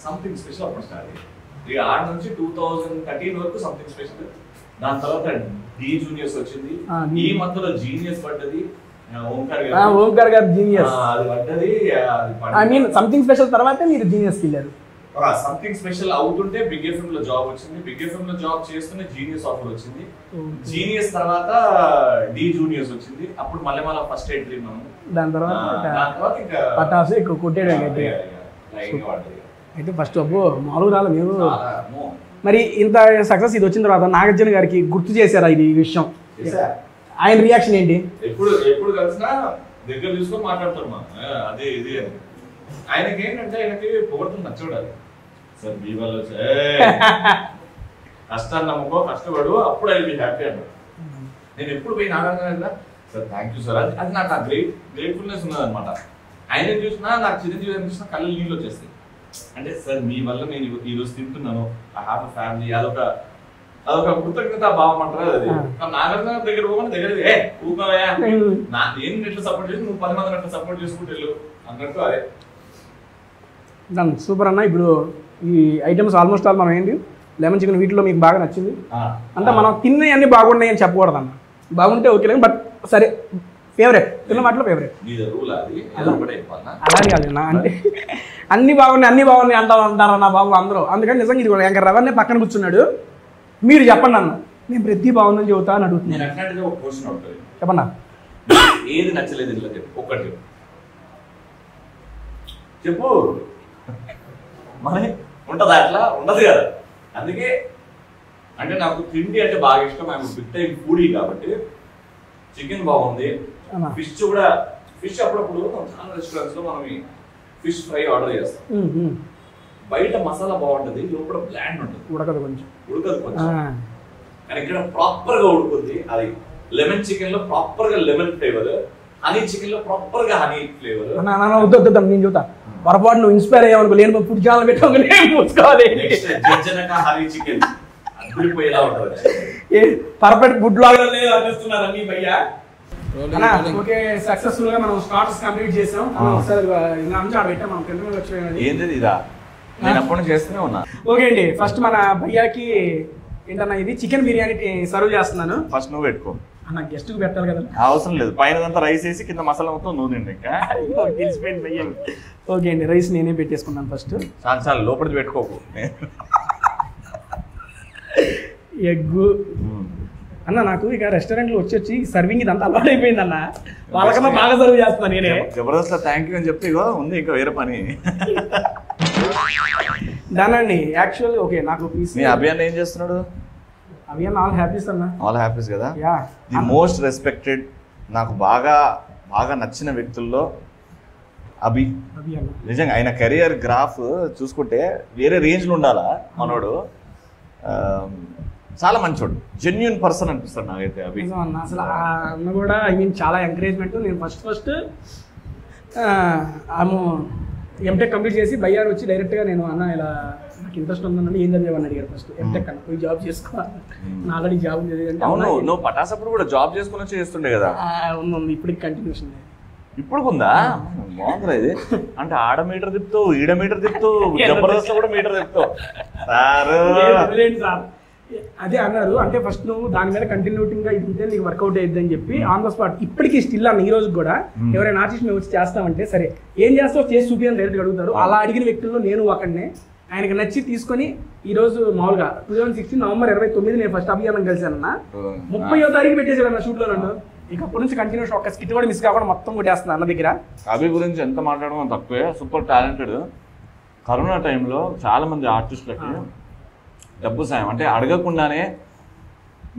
D: సంథింగ్ స్పెషల్ అప్పుడు స్టార్ట్ అయ్యింది ఇక ఆడ నుంచి 2013 వరకు సంథింగ్ స్పెషల్ దాని తర్వాత డి జూనియర్స్ వచ్చింది ఈ మధ్యలో జీనియస్ పడ్డది
C: ఓంకార్ గారు జీనియస్
D: అది పడ్డది
C: ఐ మీన్ సంథింగ్ స్పెషల్ తర్వాత మీరు జీనియస్ కి వెళ్ళారు
D: సంథింగ్ స్పెషల్ అవుతుంటే బిగ్ ఎఫ్ఎం లో జాబ్ వచ్చింది బిగ్ ఎఫ్ఎం లో జాబ్ చేస్తూనే జీనియస్ ఆఫర్ వచ్చింది జీనియస్ తర్వాత డి జూనియర్స్ వచ్చింది అప్పుడు మళ్ళీ ఫస్ట్ ఎంట్రీ మనం
C: దాని తర్వాత ఇంకా పటాసు ఎక్కువ కొట్టేయడం అయితే ఫస్ట్ అబ్బో మామూలు రాలే మీరు మరి ఇంత సక్సెస్ ఇది వచ్చిన తర్వాత నాగార్జున గారికి గుర్తు చేశారా ఇది విషయం ఆయన రియాక్షన్ ఏంటి
D: ఎప్పుడు కలిసినా దగ్గర తీసుకొని మాట్లాడతారు మా అదే ఇది అని ఆయనకి ఏంటంటే ఆయనకి పొగడుతుంది నచ్చూడాలి సార్ మీ వల్ల కష్టాన్ని నమ్ముకో కష్టపడు అప్పుడు ఐ బి హ్యాపీ అన్నాడు నేను ఎప్పుడు పోయి Nagarjuna sir thank you sir అది నాకు ఆ గ్రేట్ఫుల్నెస్ ఉన్నదన్నమాట ఆయన చూసినా నాకు చిరంజీవి చూసినా కళ్ళు నీళ్ళు వచ్చేస్తాయి అంటే సార్ మీ వల్ల నేను ఈరోజు తింటున్నాను ఐ హావ్ అ ఫ్యామిలీ అదొక కృతజ్ఞత భావం అంటారు అది నాగార్జున దగ్గర పోమని దగ్గర ఊరుకోవయా నేను ఎట్లా సపోర్ట్ చేసి నువ్వు 10 మందిని అట్లా సపోర్ట్ చేసుకుంటూ వెళ్ళు అన్నట్టు అదే
C: సూపర్ అన్న ఇప్పుడు ఈ ఐటమ్స్ ఆల్మోస్ట్ ఆల్ మనం ఏంటి లెమన్ చికెన్ వీటిలో మీకు బాగా నచ్చింది? అంటే మనం తినే అన్ని బాగున్నాయి అని చెప్పకూడదు అన్న, బాగుంటే ఓకే, బట్ సరే ఫేవరెట్ తిన్న వాటిలో ఫేవరెట్ అలాగే కాదు నా, అంటే అన్ని బాగున్నాయి అంటారన్న బాబు అందరూ. అందుకని నిజంగా ఇది కూడా ఇంకా రవణ్ణే పక్కన కూర్చున్నాడు, మీరు చెప్పండి అన్న, నేను ప్రతి బాగుందని చెబుతా అని అడుగుతున్నాను. చెప్పన్నా
D: ఏది నచ్చలేదు ఇంట్లో చెప్పు, ఒక్కటి చెప్పు. మరి ఉంటదా అట్లా? ఉండదు కదా. అందుకే అంటే నాకు తిండి అంటే బాగా ఇష్టం, ఐఎమ్ బిగ్ టైం ఫుడీ కాబట్టి చికెన్ బాగుంది. ఫిష్ కూడా, ఫిష్ అప్పుడప్పుడు చాలా రెస్టారెంట్స్ లో మనం ఫిష్ ఫ్రై ఆర్డర్ చేస్తాం, బయట మసాలా బాగుంటది, లోపల బ్లాండ్ ఉంటుంది, ఉడకదు కొంచెం. కానీ ఇక్కడ ప్రాపర్ గా ఉడుకుంది. అది లెమన్ చికెన్ లో ప్రాపర్ గా లెమన్ ఫ్లేవర్, హనీ చికెన్ లో ప్రాపర్ గా హనీ ఫ్లేవర్.
C: వద్దు నేను చూద్దాం, పొరపాటు నువ్వు ఇన్స్పైర్ అయ్యావనుకో, లేని ఫుడ్ ఛానల్ పెట్టుకోవాలి
D: హనీ చికెన్ అదిరిపోయేలా ఉంటుంది.
C: పర్ఫెక్ట్ ఫుడ్ లాగా అనిపిస్తున్నారు అన్ని భయ్యా. ఓకే, సక్సెస్ఫుల్ గా మనం స్టార్టర్స్ కంప్లీట్ చేసాం.
D: ఏంటి ఇదా? నేను అప్పుడు చేస్తూనే ఉన్నా.
C: ఓకే అండి, ఫస్ట్ మన భయ్యాకి ఏంటన్నా ఇది చికెన్ బిర్యానీ సర్వ్ చేస్తున్నాను.
D: ఫస్ట్ నువ్వు పెట్టుకో
C: అన్న, గెస్ట్ కు పెట్టాలి కదా.
D: అవసరం లేదు, పైన రైస్ వేసి కింద మసాలా మొత్తం నువ్వు తిండి. ఇంకా
C: తెలిసిపోయింది భయ్యా. ఓకే అండి, రైస్ నేనే పెట్టేసుకున్నాను ఫస్ట్.
D: చాలా లోపలికి పెట్టుకోకు.
C: ఎగ్గు అన్న, నాకు ఇక రెస్టారెంట్ లో వచ్చి సర్వింగ్ ఇదంతా అలవాటు అయిపోయింది అన్న, వాళ్ళకన్నా బాగా సర్వ్ చేస్తున్నా నేనే.
D: జబర్దస్త్ థ్యాంక్ యూ అని చెప్పి ఇగో ఉంది ఇంకా వేరే పని.
C: దానండి యాక్చువల్ ఓకే, నాకు
D: మీ అభియాన్ ఏం చేస్తున్నాడు?
C: అభియాన్ ఆల్ హ్యాపీస్ అన్న,
D: ఆల్ హ్యాపీస్ కదా. ది మోస్ట్ రెస్పెక్టెడ్, నాకు బాగా నచ్చిన వ్యక్తుల్లో అభి. నిజంగా ఆయన కెరియర్ గ్రాఫ్ చూసుకుంటే వేరే రేంజ్ లో ఉండాలా మనోడు. చాలా మంచోడు, జెన్యున్ పర్సన్ అనిపిస్తాడు నాకైతే అభి.
C: అసలు అన్న కూడా ఐ మీన్ చాలా ఎంకరేజ్మెంట్. నేను ఫస్ట్ ఎంటెక్ కంప్లీట్ చేసి బయ్యారు వచ్చి డైరెక్ట్గా నేను అన్న ఇలా నాకు ఇంట్రెస్ట్ ఉందని ఏం చదివాని అడిగారు. ఫస్ట్ ఎంటెక్ అన్న పోయి జాబ్ చేసుకోవాలి, నా ఆల్రెడీ జాబ్ ఉంది అంటే.
D: అవును, నువ్వు పటాసప్పుడు కూడా జాబ్ చేసుకుని చేస్తుండే కదా.
C: ఉంది, ఇప్పటికి కంటిన్యూషన్.
D: ఇప్పుడు ఉందా? బాగుందిరా ఇది. అంటే ఆడ మీటర్ తిప్పుతావు, ఈడ మీటర్ తిప్పుతావు, జబర్దస్త్ కూడా మీటర్ తిప్పుతావు సార్.
C: అదే అన్నారు, అంటే ఫస్ట్ నువ్వు దాని మీద కంటిన్యూటీగా ఇది ఉంటే నీకు వర్కౌట్ అయ్యిద్ది అని చెప్పి ఆన్ ద స్పాట్ ఇప్పటికీ స్టిల్ అన్న ఈ రోజు కూడా ఎవరైనా ఆర్టిస్ట్ మేము వచ్చి చేస్తామంటే సరే ఏం చేస్తావు చేసి చూపించని డైరెక్ట్గా అడుగుతారు. అలా అడిగిన వ్యక్తుల్లో నేను ఒకడినే. ఆయనకి నచ్చి తీసుకొని ఈ రోజు మామూలుగా 2016 నవంబర్ 29 నేను ఫస్ట్ అభియానం కలిసానన్న. 30వ తారీఖు పెట్టేసాడు అన్న షూట్లో నన్ను. ఇక అప్పటి నుంచి కంటిన్యూస్ ఒక్క స్కిట్ కూడా మిస్ కాకుండా మొత్తం కొట్టేస్తున్నా అన్న దగ్గర.
D: అభి గురించి ఎంత మాట్లాడడం తక్కువే, సూపర్ టాలెంటెడ్. కరోనా టైంలో చాలా మంది ఆర్టిస్టులకి డబ్బు సాయం అంటే అడగకుండానే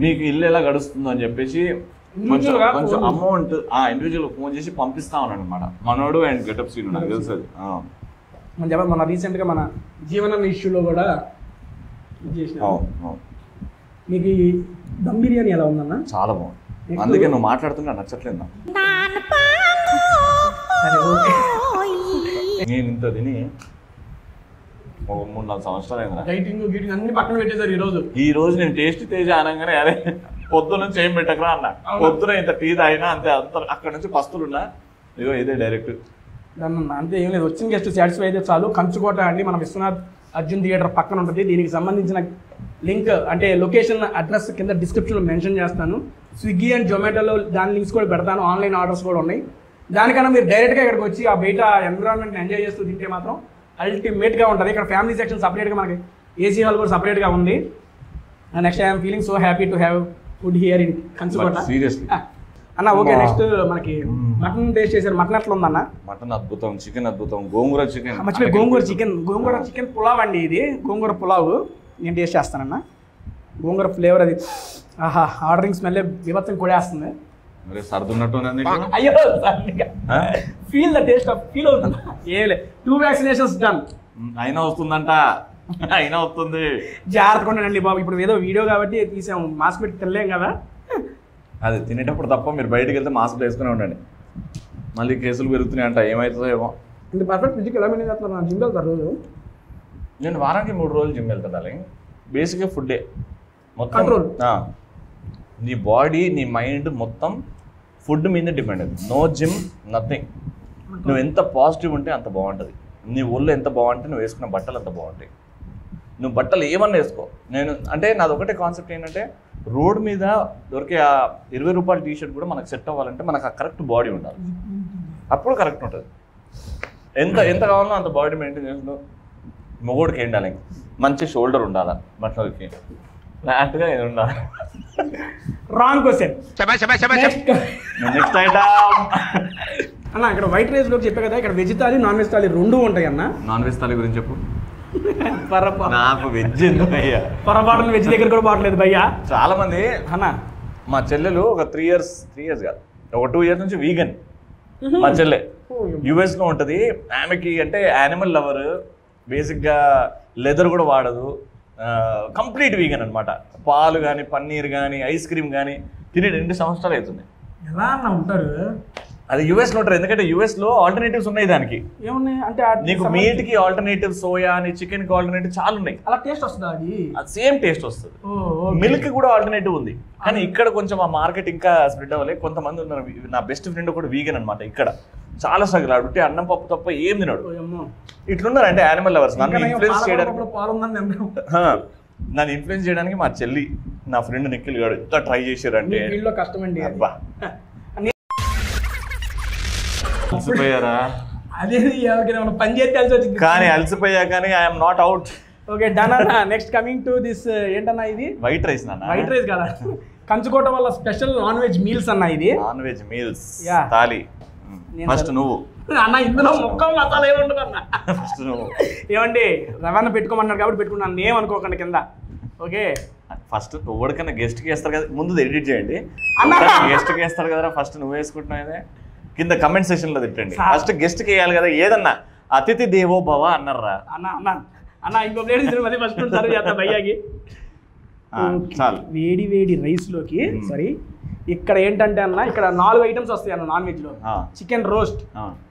D: మీకు ఇల్లు ఎలా గడుస్తుందో అని చెప్పేసి కొంచెం అమౌంట్ ఇండివిజువల్ ఫోన్ చేసి పంపిస్తా ఉన్నాడు అనమాట మనోడు. అండ్ గెటప్ సీన్ నాకు తెలుసు అది.
C: మన రీసెంట్గా మన జీవన ఇష్యూలో కూడా చేసిన. మీకు దమ్ బిర్యానీ ఎలా ఉందన్న?
D: చాలా బాగుంది, అందుకే నువ్వు మాట్లాడుతున్నా నచ్చట్లేదు. నేను ఇంత తిని 3-4 సంవత్సరాలు
C: అన్ని పక్కన పెట్టేశారు.
D: ఈ రోజు నేను టేస్ట్ తేజ అనగానే అరే పొద్దున చేయం పెట్టకరా అన్న. పొద్దున ఇంత టీ తాగినా అంతే, అంత అక్కడ నుంచి పస్తులున్నా ఇగో ఇదే డైరెక్ట్.
C: అంతే, ఏం లేదు, వచ్చిన గెస్ట్ సాటిస్ఫై అయితే చాలు. కంచుకోట అండి, మన విశ్వనాథ్ అర్జున్ థియేటర్ పక్కన ఉంటుంది. దీనికి సంబంధించిన లింక్ అంటే లొకేషన్ అడ్రస్ కింద డిస్క్రిప్షన్లో మెన్షన్ చేస్తాను. స్విగ్గీ అండ్ జొమాటోలో దాని లింక్స్ కూడా పెడతాను, ఆన్లైన్ ఆర్డర్స్ కూడా ఉన్నాయి. దానికన్నా మీరు డైరెక్ట్గా ఇక్కడికి వచ్చి ఆ బయట ఎన్విరాన్మెంట్ని ఎంజాయ్ చేస్తూ తింటే మాత్రం అల్టిమేట్గా ఉంటుంది. ఇక్కడ ఫ్యామిలీ సెక్షన్ సపరేట్గా మనకి ఏసీ హాల్ కూడా సపరేట్గా ఉంది. Next I'm feeling so happy to have food here in కంచుకోట.
D: సీరియస్లీ
C: అన్న ఓకే, నెక్స్ట్ మనకి మటన్ టేస్ట్ చేశారు. మటన్ ఎట్లా ఉందన్న?
D: మటన్ అద్భుతం, చికెన్ అద్భుతం, గోంగూర చికెన్.
C: మర్చిపోయి గోంగూర చికెన్ పులావ్ అండి ఇది. గోంగూర పులావ్ నేను టేస్ట్ చేస్తానన్న. గోంగూర ఫ్లేవర్ అది ఆహా, ఆర్డరింగ్ స్మెల్ వివత్సం కొడేస్తుంది.
D: అయ్యో
C: feel the taste of feel అవుతుంది. ఏలే 2 vaccinations డన్.
D: అయినా వస్తుందంట, అయినా వస్తుంది.
C: జాగ్రత్తగా ఉండండి బాబు. ఇప్పుడు ఏదో వీడియో కాబట్టి తీసాము, మాస్క్ పెట్టి తినలేం కదా.
D: అది తినేటప్పుడు తప్ప మీరు బయటకు వెళ్తే మాస్క్ వేసుకునే ఉండండి. మళ్ళీ కేసులు పెరుగుతున్నాయంట, ఏమవుతుందో ఏమో.
C: ఇంత పర్ఫెక్ట్ ఫిజిక్ ఎలా మెయింటైన్ చేస్తున్నారు? జిమ్ వెళ్తారు రోజు?
D: నేను వారానికి 3 రోజులు జిమ్ వెళ్తాను డార్లింగ్. బేసిక్గా ఫుడ్డే మొత్తం
C: కంట్రోల్.
D: నీ బాడీ నీ మైండ్ మొత్తం ఫుడ్ మీద డిపెండ్ అవుతుంది. No gym nothing. నువ్వు ఎంత పాజిటివ్ ఉంటే అంత బాగుంటుంది. నీ ఒళ్ళు ఎంత బాగుంటే నువ్వు వేసుకున్న బట్టలు అంత బాగుంటాయి. నువ్వు బట్టలు ఏమన్నా వేసుకో. నేను అంటే నాది ఒకటే కాన్సెప్ట్ ఏంటంటే రోడ్ మీద దొరికే ఆ 20 రూపాయల టీషర్ట్ కూడా మనకు సెట్ అవ్వాలంటే మనకు ఆ కరెక్ట్ బాడీ ఉండాలి, అప్పుడు కరెక్ట్ ఉంటుంది. ఎంత కావాలో అంత బాడీ మెయింటైన్ చేస్తూ మొగోడికి ఉండాలి, మంచి షోల్డర్ ఉండాలి, బట్టలకి ఫ్లాట్గా ఇది ఉండాలి.
C: Wrong question.
D: నెక్స్ట్ ఐటమ్
C: అన్న ఇక్కడ వైట్ రైస్ లోకి చెప్పే కదా, ఇక్కడ veg thali non veg thali రెండు ఉంటాయి అన్న.
D: నాన్ వెజ్ థాలి గురించి చెప్పు.
C: పొరపాటు
D: నాకు వెజ్ ఎందుకు అయ్యా,
C: పొరపాటు వెజ్ దగ్గర కూడా బాగలేదు భయ్యా.
D: చాలా మంది
C: అన్న
D: మా చెల్లెలు ఒక 3 years కాదు, ఒక 2 years నుంచి వీగన్. మా చెల్లె US లో ఉంటుంది. ఆమెకి అంటే యానిమల్ లవర్, బేసిక్గా లెదర్ కూడా వాడదు, కంప్లీట్ వీగన్ అనమాట. పాలు కానీ పన్నీర్ కానీ ఐస్ క్రీమ్ కానీ తిని 2 సంవత్సరాలు అవుతుంది.
C: ఎలా అన్న ఉంటారు?
D: అది US లో ఉంటారు, ఎందుకంటే US లో ఆల్టర్నేటివ్స్ ఉన్నాయి దానికి.
C: ఏమున్నాయి అంటే
D: నీకు మీట్ కి ఆల్టర్నేటివ్, సోయా అని, చికెన్ కి ఆల్టర్నేటివ్ చాలా ఉన్నాయి.
C: అలా టేస్ట్ వస్తుందా? అది
D: సేమ్ టేస్ట్ వస్తుంది. మిల్క్ కూడా ఆల్టర్నేటివ్ ఉంది, కానీ ఇక్కడ కొంచెం ఆ మార్కెట్ ఇంకా స్ప్రెడ్ అవ్వలే. కొంతమంది ఉన్నారు, నా బెస్ట్ ఫ్రెండ్ కూడా వీగన్ అనమాట. ఇక్కడ చాలా సగలు ఆడుంటే అన్నం పప్పు తప్ప ఏం తినాడు. ఇట్లున్నారు అంటే యానిమల్ లవర్స్. నన్ను ఇన్ఫ్లుయెన్స్ చేయడానికి మా చెల్లి, నా ఫ్రెండ్ నిఖిల్ గారు ఎంత ట్రై చేశారంటే
C: కష్టమండి.
D: అలసిపోయారా?
C: అదే పని చేస్తే వచ్చింది,
D: కానీ అలసిపోయా, కానీ I'm not out.
C: Okay done అన్న. నెక్స్ట్ కమింగ్ టు దిస్ ఏంటన్నా ఇది?
D: వైట్ రైస్ నాన్న.
C: వైట్ రైస్ కదా, కంచుకోట వల్ల స్పెషల్ నాన్ వెజ్ మీల్స్ అన్న ఇది.
D: Non veg meals thali. First నువ్వు
C: అన్న, ఇందులో ముక్క మసాలా ఏముంటుంది అన్న?
D: ఫస్ట్ నువ్వు
C: ఏమండి రవాణా పెట్టుకోమన్నారు కాబట్టి పెట్టుకున్నాను, నేమ్ అనుకోకండి కింద. ఓకే
D: ఫస్ట్ ఎవరికైనా గెస్ట్కి వేస్తారు కదా, ముందు ఎడిట్ చేయండి. గెస్ట్కి వేస్తారు కదా, ఫస్ట్ నువ్వు వేసుకుంటున్నావు. కింద కమెంట్ సెక్షన్ లో తిట్టండి. ఫస్ట్ గెస్ట్కి వేయాలి కదా, ఏదన్నా అతిథి దేవో భవ అన్నారా
C: అన్న ఇంకో ప్లేట్ మళ్ళీ ఫస్ట్ సర్వ్ చేస్తా భయ్యాకి.
D: చాలు.
C: వేడి వేడి రైస్ లోకి సారీ ఇక్కడ ఏంటంటే అన్న, ఇక్కడ 4 ఐటమ్స్ వస్తాయి అన్న నాన్ వెజ్ లో. చికెన్ రోస్ట్,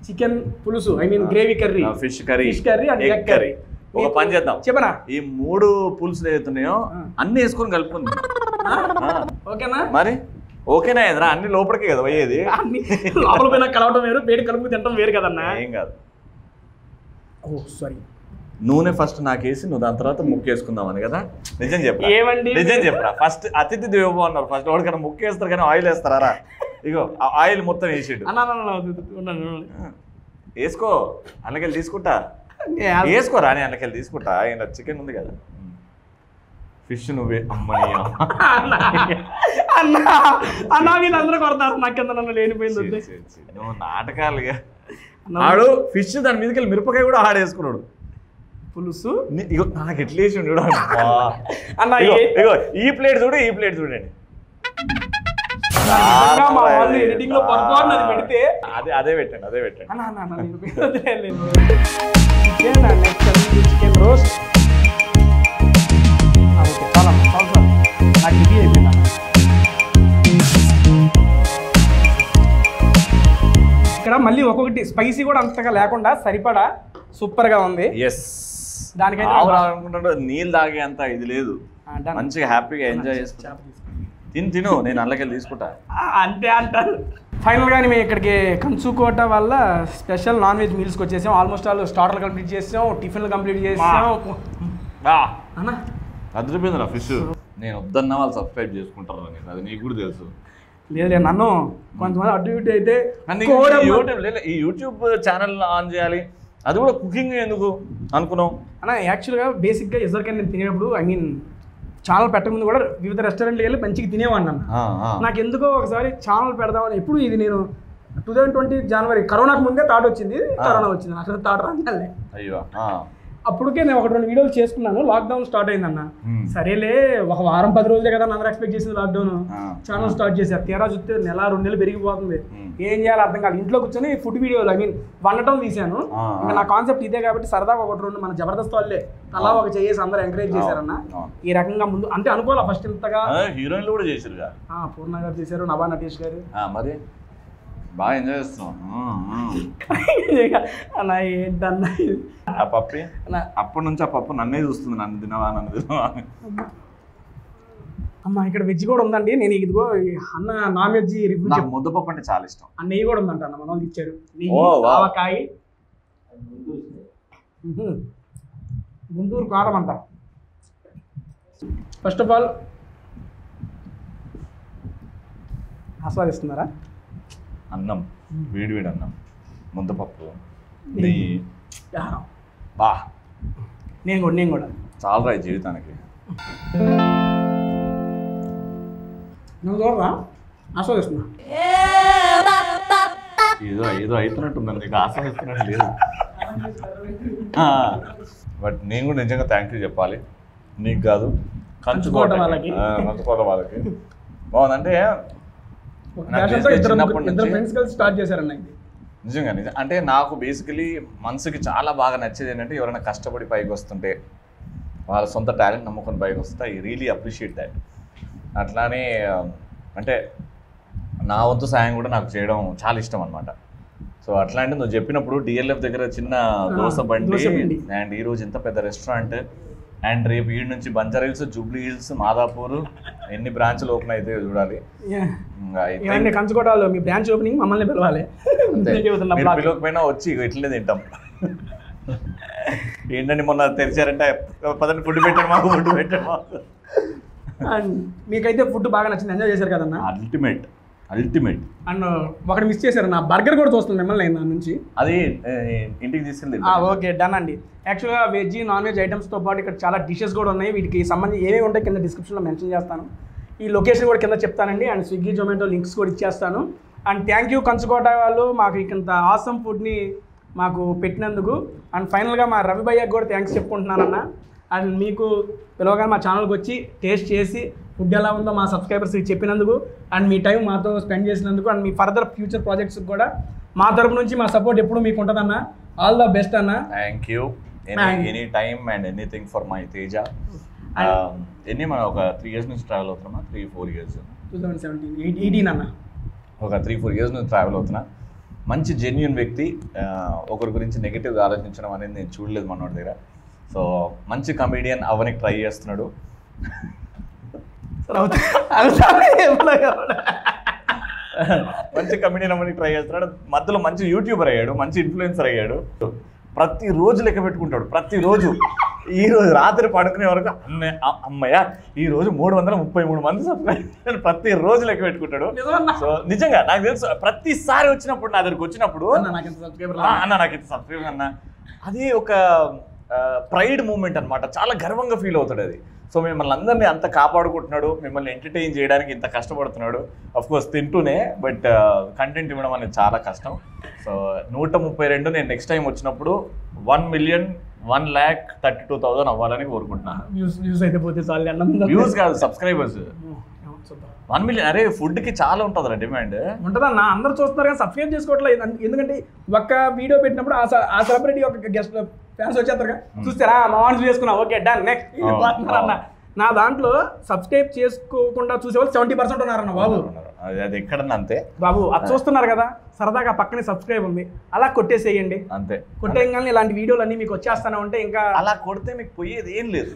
C: చికెన్ పులుసు, I mean gravy curry,
D: fish curry
C: and egg curry.
D: ఒక పని చేద్దాం,
C: చెప్పనా? ఈ
D: 3 పులుసులు ఏదైతున్నాయో అన్ని వేసుకొని కలుపుకుంది.
C: ఓకేనా?
D: మరి ఓకేనా? ఎదురా అన్ని లోపలికే కదా పోయేది,
C: లోపల పోయినా కలవటం వేరు, వేడి కలుపు తినడం వేరు కదన్నా.
D: ఏం కాదు.
C: ఓ సారీ,
D: నూనె ఫస్ట్ నాకేసి నువ్వు దాని తర్వాత ముక్కేసుకుందామని కదా. నిజం చెప్పరా?
C: ఏమండి
D: నిజం చెప్పరా? ఫస్ట్ అతిథి దేవో అన్నారు. ఫస్ట్ ఎవరికైనా ముక్కేస్తారు కానీ ఆయిల్ వేస్తారా? ఇగో ఆయిల్ మొత్తం వేసిడు. వేసుకో, అన్నకెళ్ళి తీసుకుంటా. వేసుకోరా, నేను అన్నకెళ్ళి తీసుకుంటా. ఆయన చికెన్ ఉంది కదా, ఫిష్ నువ్వే. అమ్మని
C: అన్నా వీళ్ళందరూ కొడతారు నాకెంత, నన్ను లేనిపోయింది.
D: నువ్వు నాటకాలుగా ఆడు ఫిష్ దాని మీదకి వెళ్ళి మిరపకాయ కూడా ఆడేసుకున్నాడు.
C: పులుసు
D: ఇగో నాకు ఎట్లా వేసి చూడు అన్న. ఇగో ఈ ప్లేట్ చూడు, ఈ ప్లేట్ చూడండి.
C: ఎడిటింగ్ లో పొరపాటు పెడితే
D: అదే పెట్టండి, అదే పెట్టండి.
C: చికెన్ రోస్ట్ నాకు ఇది అయిపోయింది. ఇక్కడ మళ్ళీ ఒక్కొక్కటి స్పైసీ కూడా అంతగా లేకుండా సరిపడా సూపర్ గా ఉంది. దానికైతే
D: అనుకుంటాడు నీళ్ళు తాగే అంత ఇది లేదు, మంచిగా హ్యాపీగా ఎంజాయ్ చేసుకుంటా. తిను, నేను అల్లకెళ్ళి తీసుకుంటా.
C: అంతే అంటారు. ఫైనల్ గా మేము ఇక్కడికి కంచుకోట వల్ల స్పెషల్ నాన్ వెజ్ మీల్స్కి వచ్చేసాం. ఆల్మోస్ట్ ఆల్ స్టార్టర్లు కంప్లీట్ చేసాం, టిఫిన్లు కంప్లీట్ చేసాం.
D: అదిరిపోయింది నా ఫిష్. నేను వద్దన్నా వాళ్ళు సబ్స్క్రైబ్ చేసుకుంటారు, అది నీకు కూడా తెలుసు.
C: లేదు నన్ను కొంతమంది అటు ఇటు అయితే
D: ఈ యూట్యూబ్ ఛానల్ ఆన్ చేయాలి, అది కూడా కుకింగ్ ఎందుకు అనుకున్నావు
C: అన్న? యాక్చువల్గా బేసిక్గా ఇద్దరికైనా నేను తినేటప్పుడు ఐ మీన్ ఛానల్ పెట్టకముందు కూడా వివిధ రెస్టారెంట్కి వెళ్ళి మంచిగా తినేవాడిని అన్న. నాకు ఎందుకో ఒకసారి ఛానల్ పెడదామని, ఎప్పుడు ఇది నేను 2020 జనవరి కరోనాకు ముందే థాట్ వచ్చింది, కరోనా వచ్చింది, అసలు థాట్ రాలే.
D: అయ్యో,
C: అప్పటికే నేను 1-2 వీడియోలు చేసుకున్నాను. లాక్డౌన్ స్టార్ట్ అయిందన్న. సరేలే ఒక వారం 10 రోజులే కదా అందరూ ఎక్స్పెక్ట్ చేసింది లాక్డౌన్. ఛానల్ స్టార్ట్ చేశారు, తీరా చూస్తే 1-2 నెలలు పెరిగిపోతుంది. ఏం చేయాలి అర్థం కాదు. ఇంట్లో కూర్చొని ఫుడ్ వీడియోలు ఐ మీన్ వండటం తీసాను. ఇంకా నా కాన్సెప్ట్ ఇదే కాబట్టి సరదాగా 1-2 మన జబర్దస్త్ వాళ్ళే అలా ఒక చేసి అందరూ ఎంకరేజ్ చేశారన్న. ఈ రకంగా ముందు అంటే అనుకోవాలి ఫస్ట్ ఇంతగా. హీరోయిన్లు కూడా చేశారు, పూర్ణ గారు చేశారు, నభా నటేష్ గారు. మరి బాగా ఎంజాయ్ చేస్తున్నాం అన్న. ఏంటన్నా
D: ఆ పప్పి అప్పటి నుంచి ఆ పప్పు నన్నే చూస్తుంది, నన్ను తినవా నన్ను తినవా.
C: అమ్మ ఇక్కడ వెజ్ కూడా ఉందండి. నేను ఇదిగో అన్న నాన్ వెజ్ రివ్యూ.
D: నాకు ముద్దపప్పు అంటే చాలా ఇష్టం.
C: ఆ నెయ్యి కూడా ఉందంట అన్న, మన వాళ్ళు ఇచ్చారు. ఆవకాయ, గుంటూరు కారం అంట. ఫస్ట్ ఆఫ్ ఆల్ ఆస్వాదిస్తున్నారా?
D: అన్నం, వేడి వేడి అన్నం, ముద్దపప్పు, నెయ్యి,
C: ఆహారం.
D: బా
C: నేను కూడా
D: చాలా జీవితానికి.
C: నువ్వు చూడరా? ఆస్వాదిస్తున్నా.
D: ఏదో ఏదో అవుతున్నట్టుందండి, నీకు ఆస్వాదిస్తున్నట్టు లేదు. బట్ నేను కూడా నిజంగా థ్యాంక్ యూ చెప్పాలి, నీకు కాదు
C: కంచుకోట వాళ్ళకి.
D: కంచుకోట వాళ్ళకి బాగుందంటే
C: ఇద్దరు ఫ్రెండ్స్ కలిసి స్టార్ట్ చేశారన్న ఇది.
D: నిజంగా అంటే నాకు బేసికలీ మనసుకి చాలా బాగా నచ్చేది ఏంటంటే ఎవరైనా కష్టపడి పైకి వస్తుంటే వాళ్ళ సొంత టాలెంట్ నమ్ముకొని పైకి వస్తే ఐ రియలీ అప్రిషియేట్ దాట్. అట్లానే అంటే నా వంతు సాయం కూడా నాకు చేయడం చాలా ఇష్టం అనమాట. సో అట్లాంటి నువ్వు చెప్పినప్పుడు డిఎల్ఎఫ్ దగ్గర చిన్న దోశ బండి అండ్ ఈరోజు ఇంత పెద్ద రెస్టారెంట్ అండ్ రేపు ఈ నుంచి Banjara hills, Jubilee hills, Madhapur ఎన్ని బ్రాంచ్లు ఓపెన్ అయితే చూడాలి.
C: కంచుకోటలో మీ బ్రాంచ్ ఓపెనింగ్ మమ్మల్ని పిలవాలి.
D: పిలవకపోయినా వచ్చి ఇట్లనే తింటాం. ఏంటండి మొన్న తెరిచారంటే పదండి ఫుడ్ పెట్టాడు మాకు, ఫుడ్ పెట్టాడు మాకు.
C: అండ్ మీకైతే ఫుడ్ బాగా నచ్చింది, ఎంజాయ్ చేశారు కదన్నా?
D: అల్టిమేట్.
C: అండ్ ఒకటి మిస్ చేశారు, నా బర్గర్ కూడా చూస్తుంది మిమ్మల్ని నా నుంచి.
D: అది ఇంటికి తీసుకెళ్ళి
C: ఓకే డన్ అండి. యాక్చువల్గా వెజ్ నాన్ వెజ్ ఐటమ్స్తో పాటు ఇక్కడ చాలా డిషెస్ కూడా ఉన్నాయి. వీటికి సంబంధించి ఏమేమి ఉంటాయి కింద డిస్క్రిప్షన్లో మెన్షన్ చేస్తాను. ఈ లొకేషన్ కూడా కింద చెప్తానండి. అండ్ స్విగ్గీ, జొమాటో లింక్స్ కూడా ఇచ్చేస్తాను. అండ్ థ్యాంక్ యూ కంచుకోట వాళ్ళు మాకు ఇంత ఆసమ్ ఫుడ్ని మాకు పెట్టినందుకు. అండ్ ఫైనల్గా మా రవి భయ్యకి కూడా థ్యాంక్స్ చెప్పుకుంటున్నానన్న. అండ్ మీకు పిలవగానే మా ఛానల్కి వచ్చి టేస్ట్ చేసి ఫుడ్ ఎలా ఉందో మా సబ్స్క్రైబర్స్కి చెప్పినందుకు అండ్ మీ టైం మాతో స్పెండ్ చేసినందుకు అండ్ మీ ఫర్దర్ ఫ్యూచర్ ప్రాజెక్ట్స్కి కూడా మా తరపు నుంచి మా సపోర్ట్ ఎప్పుడు మీకు ఉంటుందన్న. ఆల్ ద బెస్ట్ అన్న.
D: Thank you. Any time and anything for my Teja. మనం ఒక 3 years నుంచి ట్రావెల్ అవుతున్నామా? 3-4 years.
C: 2017-18 అన్న.
D: ఒక 3-4 years నుంచి ట్రావెల్ అవుతున్నా. మంచి జెన్యూన్ వ్యక్తి. ఒకరి గురించి నెగిటివ్గా ఆలోచించడం అనేది నేను చూడలేదు మనోడి దగ్గర. సో మంచి కమెడియన్ అవనికి ట్రై చేస్తున్నాడు. మంచి కమెడియన్ అవనికి ట్రై చేస్తున్నాడు. మధ్యలో మంచి యూట్యూబర్ అయ్యాడు, మంచి ఇన్ఫ్లుయెన్సర్ అయ్యాడు. ప్రతిరోజు లెక్క పెట్టుకుంటాడు. ప్రతిరోజు ఈరోజు రాత్రి పడుకునే వరకు అమ్మయ్య ఈరోజు 333 మంది సబ్స్క్రైబర్ ప్రతిరోజు లెక్క పెట్టుకుంటాడు. సో నిజంగా నాకు తెలుసు, ప్రతిసారి వచ్చినప్పుడు నా దగ్గరికి వచ్చినప్పుడు అన్న నాకు ఇంత సబ్స్క్రైబర్ అన్న, అది ఒక ప్రైడ్ మూమెంట్ అనమాట. చాలా గర్వంగా ఫీల్ అవుతాడు అది. సో మిమ్మల్ని అందరినీ అంత కాపాడుకుంటున్నాడు, మిమ్మల్ని ఎంటర్టైన్ చేయడానికి ఇంత కష్టపడుతున్నాడు. అఫ్కోర్స్ తింటూనే, బట్ కంటెంట్ ఇవ్వడం అనేది చాలా కష్టం. సో 132 నేను నెక్స్ట్ టైం వచ్చినప్పుడు 1,132,000 అవ్వాలని కోరుకుంటున్నాను. వ్యూస్ కాదు, సబ్స్క్రైబర్స్ 1 million. అరే ఫుడ్కి చాలా ఉంటుంది డిమాండ్.
C: ఉంటుందన్న, అందరు చూస్తున్నారు కానీ సబ్స్క్రైబ్ చేసుకోవట్లేదు. ఎందుకంటే ఒక్క వీడియో పెట్టినప్పుడు ఆ సెలబ్రిటీ ఒక గెస్ట్ ఫ్యాన్స్ వచ్చేస్తారు చూస్తారా, నాన్స్ చేసుకున్నా ఓకే డన్ నెక్స్ట్ అన్న. నా దాంట్లో సబ్స్క్రైబ్ చేసుకోకుండా చూసేవాళ్ళు 70% ఉన్నారన్న బాబు.
D: అది ఎక్కడన్నా అంతే
C: బాబు, అది చూస్తున్నారు కదా సరదాగా పక్కనే సబ్స్క్రైబ్ ఉంది, అలా కొట్టేసేయండి.
D: అంతే,
C: కొట్టేయగానే ఇలాంటి వీడియోలు అన్నీ మీకు వచ్చేస్తానే ఉంటే ఇంకా
D: అలా కొడితే మీకు పోయేది ఏం లేదు.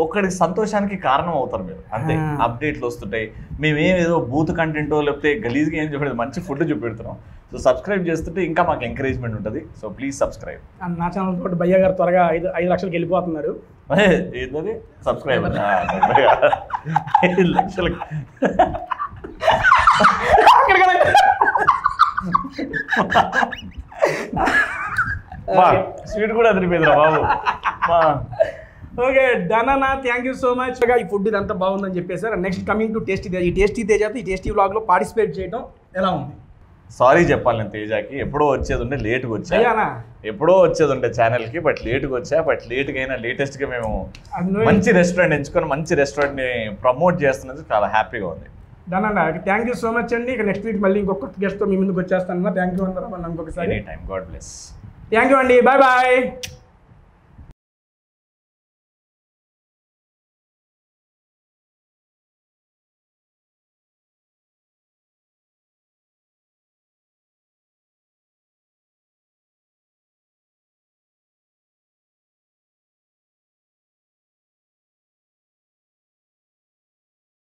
D: ఒక్కడికి సంతోషానికి కారణం అవుతారు మీరు అంతే. అప్డేట్లు వస్తుంటాయి, మేమేదో బూత్ కంటెంటో లేకపోతే గలీజ్గా ఏం చూపెడతాం, మంచి ఫుడ్ చూపెడుతున్నాం. సో సబ్స్క్రైబ్ చేస్తుంటే ఇంకా మాకు ఎంకరేజ్మెంట్ ఉంటుంది. So please subscribe.
C: నా ఛానల్ తోటి భయ్య గారు త్వరగా 5 లక్షలకి వెళ్ళిపోతున్నారు.
D: ఏంటది సబ్స్క్రైబర్ 5 లక్షలకి స్వీట్ కూడా అదిరిపోయిందిరా బాబు.
C: ఓకే డన్ అన్న, థ్యాంక్ యూ సో మచ్. ఈ ఫుడ్ ఇదంతా బాగుందని చెప్పేసారు. Next coming to tasty Teja. ఈ టేస్టీ తేజ ఈ టేస్టీ వ్లాగ్లో పార్టిసిపేట్ చేయడం ఎలా ఉంది?
D: సారీ చెప్పాలి నేను తేజాకి. ఎప్పుడో వచ్చేది ఉండే లేట్గా వచ్చా, ఎప్పుడో వచ్చేది ఉండే ఛానల్కి, బట్ లేట్గా వచ్చా. బట్ లేట్గా అయినా లేటెస్ట్గా మేము మంచి రెస్టారెంట్ ఎంచుకొని మంచి రెస్టారెంట్ని ప్రమోట్ చేస్తున్నది చాలా హ్యాపీగా ఉంది.
C: డన్ అన్న, థ్యాంక్ యూ సో మచ్ అండి. ఇక నెక్స్ట్ వీక్ మళ్ళీ ఇంకొక గెస్ట్తో మీ ముందుకు వచ్చేస్తాను. థ్యాంక్ యూ అందరూ ఇంకొకసారి.
D: Time God bless.
C: Thank you అండి, బాయ్ బాయ్.